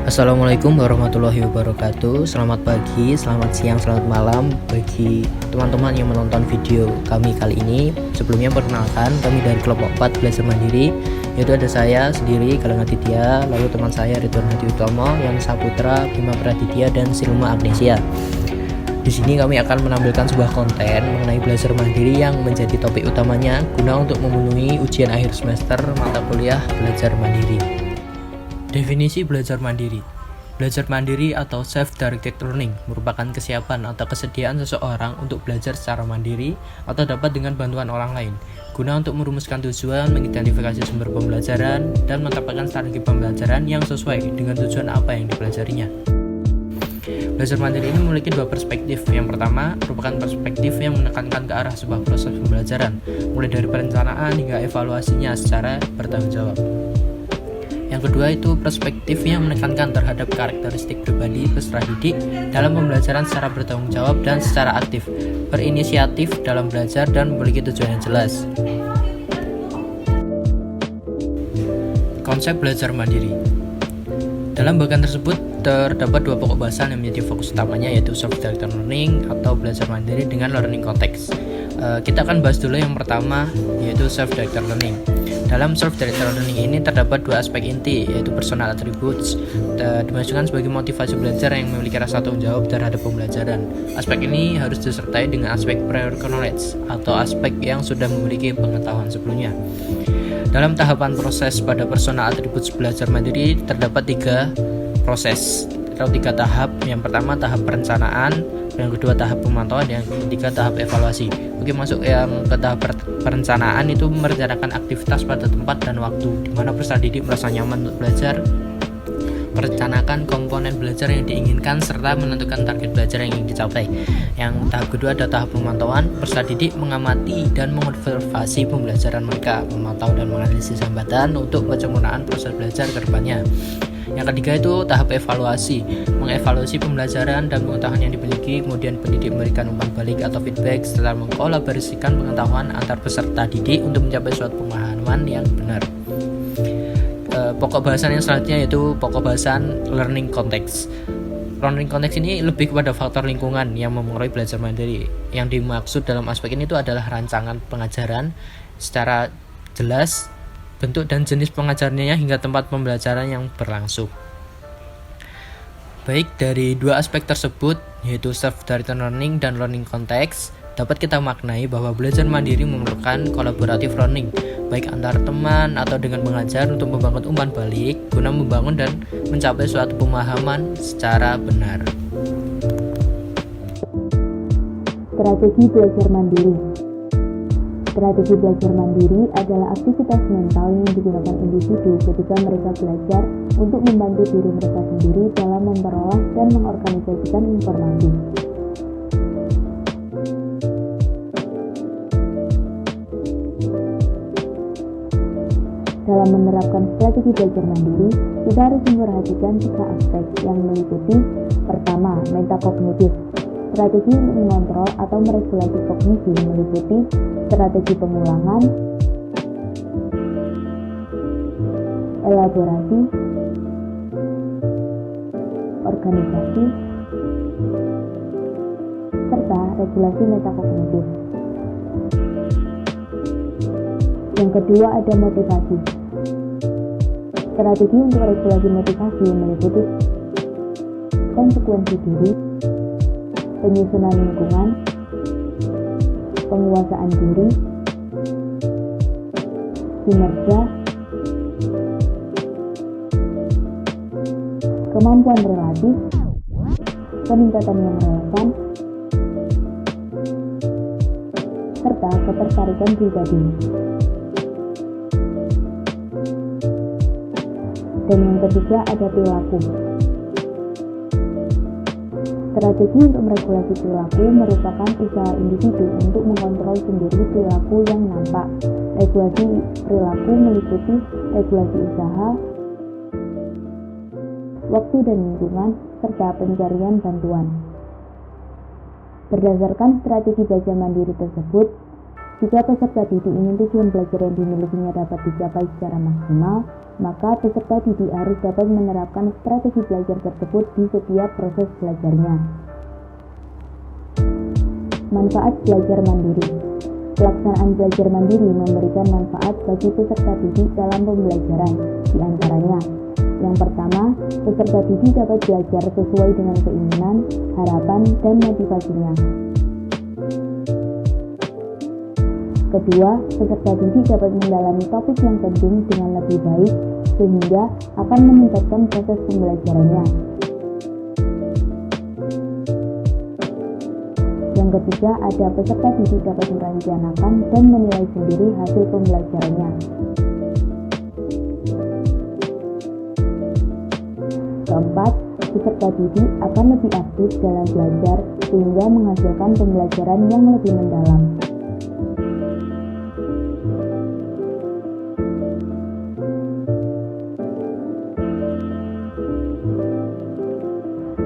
Assalamualaikum warahmatullahi wabarakatuh. Selamat pagi, selamat siang, selamat malam bagi teman-teman yang menonton video kami kali ini. Sebelumnya perkenalkan, kami dari kelompok 4 Belajar Mandiri, yaitu ada saya sendiri, Galang Aditya, lalu teman saya Ridwan Hadi Utomo, Yani Saputra, Bima Praditya, dan Silma Agnesia. Di sini kami akan menampilkan sebuah konten mengenai belajar mandiri yang menjadi topik utamanya guna untuk memenuhi ujian akhir semester mata kuliah belajar mandiri. Definisi belajar mandiri. Belajar mandiri atau self-directed learning merupakan kesiapan atau kesediaan seseorang untuk belajar secara mandiri atau dapat dengan bantuan orang lain, guna untuk merumuskan tujuan, mengidentifikasi sumber pembelajaran, dan menetapkan strategi pembelajaran yang sesuai dengan tujuan apa yang dipelajarinya. Belajar mandiri ini memiliki dua perspektif. Yang pertama merupakan perspektif yang menekankan ke arah sebuah proses pembelajaran, mulai dari perencanaan hingga evaluasinya secara bertanggung jawab. Yang kedua itu perspektif yang menekankan terhadap karakteristik pribadi peserta didik dalam pembelajaran secara bertanggung jawab dan secara aktif, berinisiatif dalam belajar dan memiliki tujuan yang jelas. Konsep belajar mandiri. Dalam bagian tersebut terdapat dua pokok bahasan yang menjadi fokus utamanya, yaitu self-directed learning atau belajar mandiri dengan learning context. Kita akan bahas dulu yang pertama, yaitu self-directed learning. Dalam self-directed learning ini terdapat dua aspek inti, yaitu personal attributes, dimaksudkan sebagai motivasi belajar yang memiliki rasa tanggung jawab terhadap pembelajaran. Aspek ini harus disertai dengan aspek prior knowledge atau aspek yang sudah memiliki pengetahuan sebelumnya. Dalam tahapan proses pada personal attributes belajar mandiri terdapat tiga proses atau tiga tahap. Yang pertama tahap perencanaan, yang kedua tahap pemantauan, yang ketiga tahap evaluasi. Oke, masuk yang ke tahap perencanaan itu merencanakan aktivitas pada tempat dan waktu di mana peserta didik merasa nyaman untuk belajar, merencanakan komponen belajar yang diinginkan serta menentukan target belajar yang ingin dicapai. Yang tahap kedua ada tahap pemantauan. Peserta didik mengamati dan mengobservasi pembelajaran mereka, memantau dan menganalisis hambatan untuk penyempurnaan proses belajar ke depannya. Yang ketiga itu tahap evaluasi, mengevaluasi pembelajaran dan pengetahuan yang dimiliki, kemudian pendidik memberikan umpan balik atau feedback setelah mengkolaborasikan pengetahuan antar peserta didik untuk mencapai suatu pemahaman yang benar. Pokok bahasan yang selanjutnya yaitu pokok bahasan learning context. Learning context ini lebih kepada faktor lingkungan yang mempengaruhi belajar mandiri. Yang dimaksud dalam aspek ini itu adalah rancangan pengajaran secara jelas, bentuk dan jenis pengajarnya hingga tempat pembelajaran yang berlangsung. Baik, dari dua aspek tersebut, yaitu self-directed learning dan learning context, dapat kita maknai bahwa belajar mandiri memerlukan collaborative learning, baik antar teman atau dengan mengajar untuk membangun umpan balik, guna membangun dan mencapai suatu pemahaman secara benar. Strategi belajar mandiri. Strategi belajar mandiri adalah aktivitas mental yang digunakan individu ketika mereka belajar untuk membantu diri mereka sendiri dalam memperoleh dan mengorganisasikan informasi. Dalam menerapkan strategi belajar mandiri, kita harus memperhatikan tiga aspek yang meliputi: pertama, metakognitif. Strategi untuk mengontrol atau meregulasi kognisi meliputi strategi pengulangan, elaborasi, organisasi, serta regulasi metakognitif. Yang kedua ada motivasi. Strategi untuk regulasi motivasi meliputi konsekuensi diri, penyusunan lingkungan, penguasaan diri, kinerja, kemampuan relatif, peningkatan yang relevan, serta ketertarikan pribadi. Dan yang ketiga ada perilaku. Strategi untuk meregulasi perilaku merupakan usaha individu untuk mengontrol sendiri perilaku yang nampak. Regulasi perilaku meliputi regulasi usaha, waktu dan lingkungan, serta pencarian bantuan. Berdasarkan strategi belajar mandiri tersebut, jika peserta didik ingin tujuan belajar yang dimilikinya dapat dicapai secara maksimal, maka peserta didik harus dapat menerapkan strategi belajar tersebut di setiap proses belajarnya. Manfaat belajar mandiri. Pelaksanaan belajar mandiri memberikan manfaat bagi peserta didik dalam pembelajaran, di antaranya: yang pertama, peserta didik dapat belajar sesuai dengan keinginan, harapan, dan motivasinya. Kedua, peserta didik dapat mendalami topik yang penting dengan lebih baik, sehingga akan meningkatkan proses pembelajarannya. Yang ketiga, ada peserta didik dapat merencanakan dan menilai sendiri hasil pembelajarannya. Keempat, peserta didik akan lebih aktif dalam belajar sehingga menghasilkan pembelajaran yang lebih mendalam.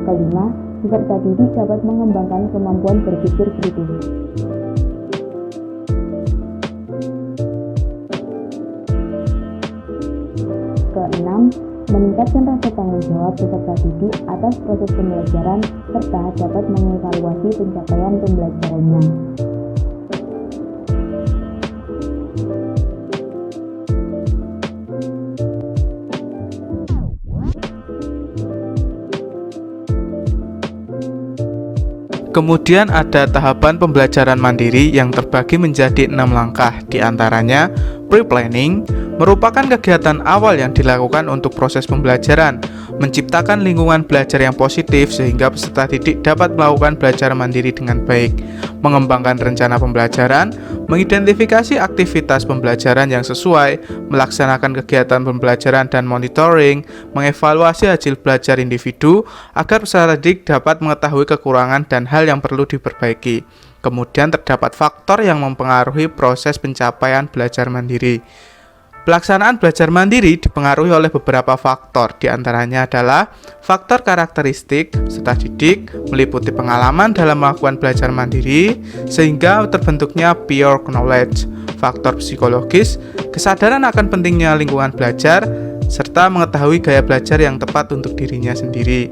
Kelima, peserta didik dapat mengembangkan kemampuan berpikir kritis. Keenam, meningkatkan rasa tanggung jawab peserta didik atas proses pembelajaran serta dapat mengevaluasi pencapaian pembelajarannya. Kemudian ada tahapan pembelajaran mandiri yang terbagi menjadi 6 langkah, diantaranya pre-planning, merupakan kegiatan awal yang dilakukan untuk proses pembelajaran, menciptakan lingkungan belajar yang positif sehingga peserta didik dapat melakukan belajar mandiri dengan baik, mengembangkan rencana pembelajaran, mengidentifikasi aktivitas pembelajaran yang sesuai, melaksanakan kegiatan pembelajaran dan monitoring, mengevaluasi hasil belajar individu agar peserta didik dapat mengetahui kekurangan dan hal yang perlu diperbaiki. Kemudian terdapat faktor yang mempengaruhi proses pencapaian belajar mandiri. Pelaksanaan belajar mandiri dipengaruhi oleh beberapa faktor, diantaranya adalah faktor karakteristik peserta didik, meliputi pengalaman dalam melakukan belajar mandiri, sehingga terbentuknya peer knowledge, faktor psikologis, kesadaran akan pentingnya lingkungan belajar, serta mengetahui gaya belajar yang tepat untuk dirinya sendiri.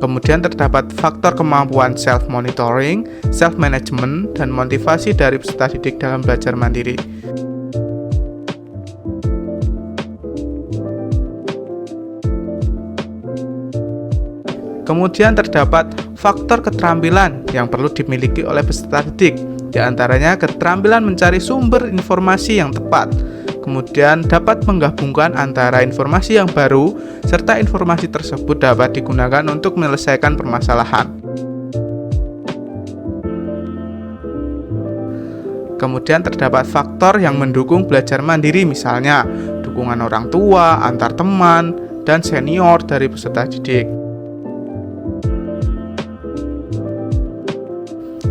Kemudian terdapat faktor kemampuan self-monitoring, self-management, dan motivasi dari peserta didik dalam belajar mandiri. Kemudian terdapat faktor keterampilan yang perlu dimiliki oleh peserta didik, di antaranya keterampilan mencari sumber informasi yang tepat, kemudian dapat menggabungkan antara informasi yang baru, serta informasi tersebut dapat digunakan untuk menyelesaikan permasalahan. Kemudian terdapat faktor yang mendukung belajar mandiri, misalnya dukungan orang tua, antar teman, dan senior dari peserta didik.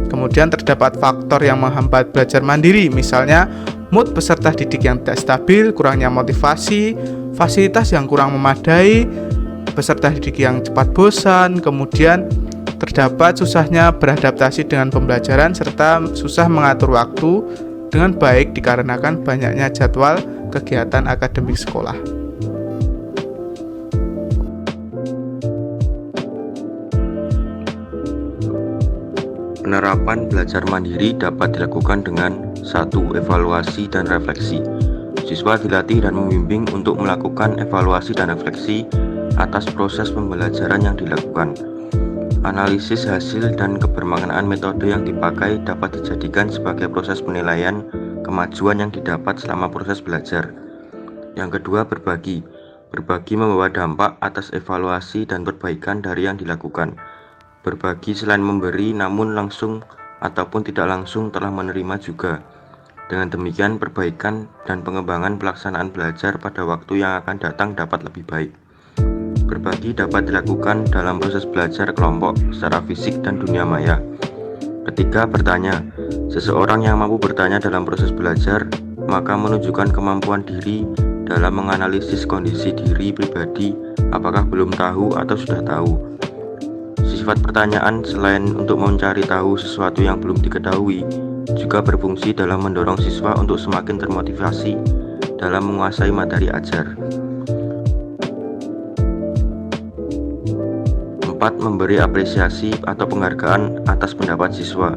Kemudian terdapat faktor yang menghambat belajar mandiri, misalnya mood peserta didik yang tidak stabil, kurangnya motivasi, fasilitas yang kurang memadai, peserta didik yang cepat bosan, kemudian terdapat susahnya beradaptasi dengan pembelajaran, serta susah mengatur waktu dengan baik dikarenakan banyaknya jadwal kegiatan akademik sekolah. Penerapan belajar mandiri dapat dilakukan dengan 1. Evaluasi dan refleksi. Siswa dilatih dan membimbing untuk melakukan evaluasi dan refleksi atas proses pembelajaran yang dilakukan. Analisis hasil dan kebermanfaatan metode yang dipakai dapat dijadikan sebagai proses penilaian kemajuan yang didapat selama proses belajar. Yang kedua, berbagi. Berbagi membawa dampak atas evaluasi dan perbaikan dari yang dilakukan. Berbagi selain memberi, namun langsung ataupun tidak langsung telah menerima juga. Dengan demikian, perbaikan dan pengembangan pelaksanaan belajar pada waktu yang akan datang dapat lebih baik. Berbagi dapat dilakukan dalam proses belajar kelompok secara fisik dan dunia maya. Ketiga, bertanya. Seseorang yang mampu bertanya dalam proses belajar, maka menunjukkan kemampuan diri dalam menganalisis kondisi diri pribadi, apakah belum tahu atau sudah tahu. Sifat pertanyaan selain untuk mencari tahu sesuatu yang belum diketahui, juga berfungsi dalam mendorong siswa untuk semakin termotivasi dalam menguasai materi ajar. 4. Memberi apresiasi atau penghargaan atas pendapat siswa.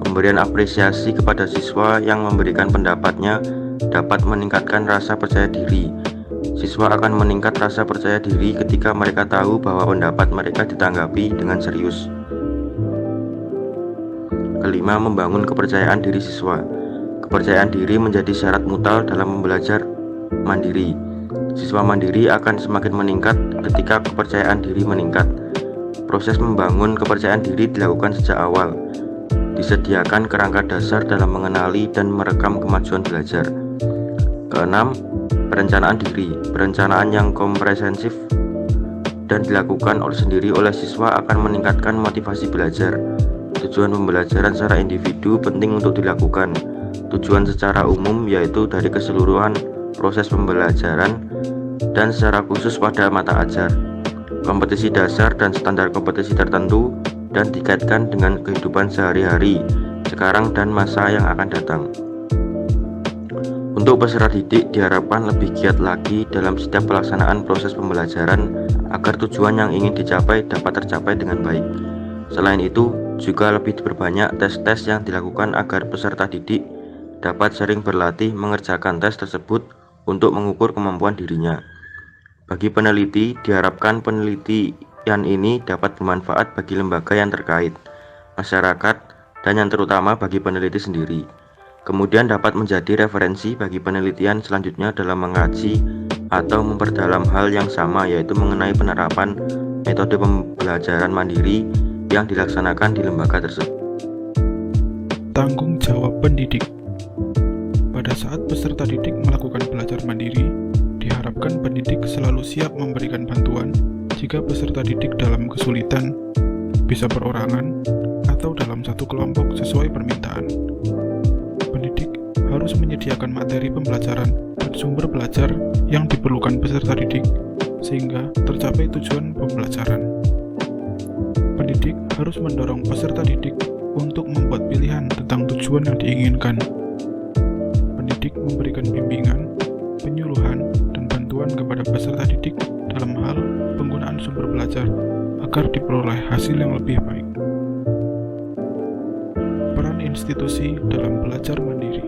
Pemberian apresiasi kepada siswa yang memberikan pendapatnya dapat meningkatkan rasa percaya diri. Siswa akan meningkat rasa percaya diri ketika mereka tahu bahwa pendapat mereka ditanggapi dengan serius. Kelima, membangun kepercayaan diri siswa. Kepercayaan diri menjadi syarat mutlak dalam belajar mandiri. Siswa mandiri akan semakin meningkat ketika kepercayaan diri meningkat. Proses membangun kepercayaan diri dilakukan sejak awal. Disediakan kerangka dasar dalam mengenali dan merekam kemajuan belajar. Keenam, perencanaan diri. Perencanaan yang komprehensif dan dilakukan sendiri oleh siswa akan meningkatkan motivasi belajar. Tujuan pembelajaran secara individu penting untuk dilakukan. Tujuan secara umum yaitu dari keseluruhan proses pembelajaran dan secara khusus pada mata ajar. Kompetisi dasar dan standar kompetisi tertentu dan dikaitkan dengan kehidupan sehari-hari, sekarang dan masa yang akan datang. Untuk peserta didik diharapkan lebih giat lagi dalam setiap pelaksanaan proses pembelajaran agar tujuan yang ingin dicapai dapat tercapai dengan baik. Selain itu, juga lebih diperbanyak tes-tes yang dilakukan agar peserta didik dapat sering berlatih mengerjakan tes tersebut untuk mengukur kemampuan dirinya. Bagi peneliti, diharapkan penelitian ini dapat bermanfaat bagi lembaga yang terkait, masyarakat, dan yang terutama bagi peneliti sendiri. Kemudian dapat menjadi referensi bagi penelitian selanjutnya dalam mengkaji atau memperdalam hal yang sama, yaitu mengenai penerapan metode pembelajaran mandiri yang dilaksanakan di lembaga tersebut. Tanggung jawab pendidik. Pada saat peserta didik melakukan belajar mandiri, diharapkan pendidik selalu siap memberikan bantuan jika peserta didik dalam kesulitan, bisa perorangan, atau dalam satu kelompok sesuai permintaan. Pendidik harus menyediakan materi pembelajaran dan sumber belajar yang diperlukan peserta didik, sehingga tercapai tujuan pembelajaran. Pendidik harus mendorong peserta didik untuk membuat pilihan tentang tujuan yang diinginkan. Pendidik memberikan bimbingan, penyuluhan, dan bantuan kepada peserta didik dalam hal penggunaan sumber belajar agar diperoleh hasil yang lebih baik. Peran institusi dalam belajar mandiri.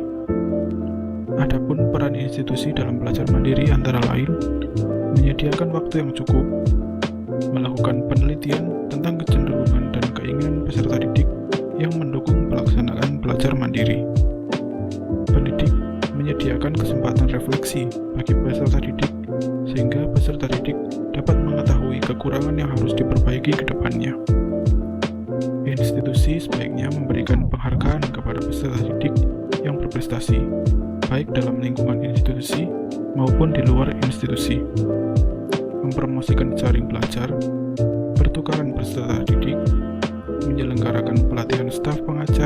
Adapun peran institusi dalam belajar mandiri antara lain menyediakan waktu yang cukup, melakukan penelitian tentang kecenderungan dan keinginan peserta didik yang mendukung pelaksanaan belajar mandiri. Pendidik menyediakan kesempatan refleksi bagi peserta didik sehingga peserta didik dapat mengetahui kekurangan yang harus diperbaiki ke depannya. Institusi sebaiknya memberikan penghargaan kepada peserta didik yang berprestasi, baik dalam lingkungan institusi maupun di luar institusi. Mempromosikan jaring belajar, pertukaran peserta didik, menyelenggarakan pelatihan staf pengajar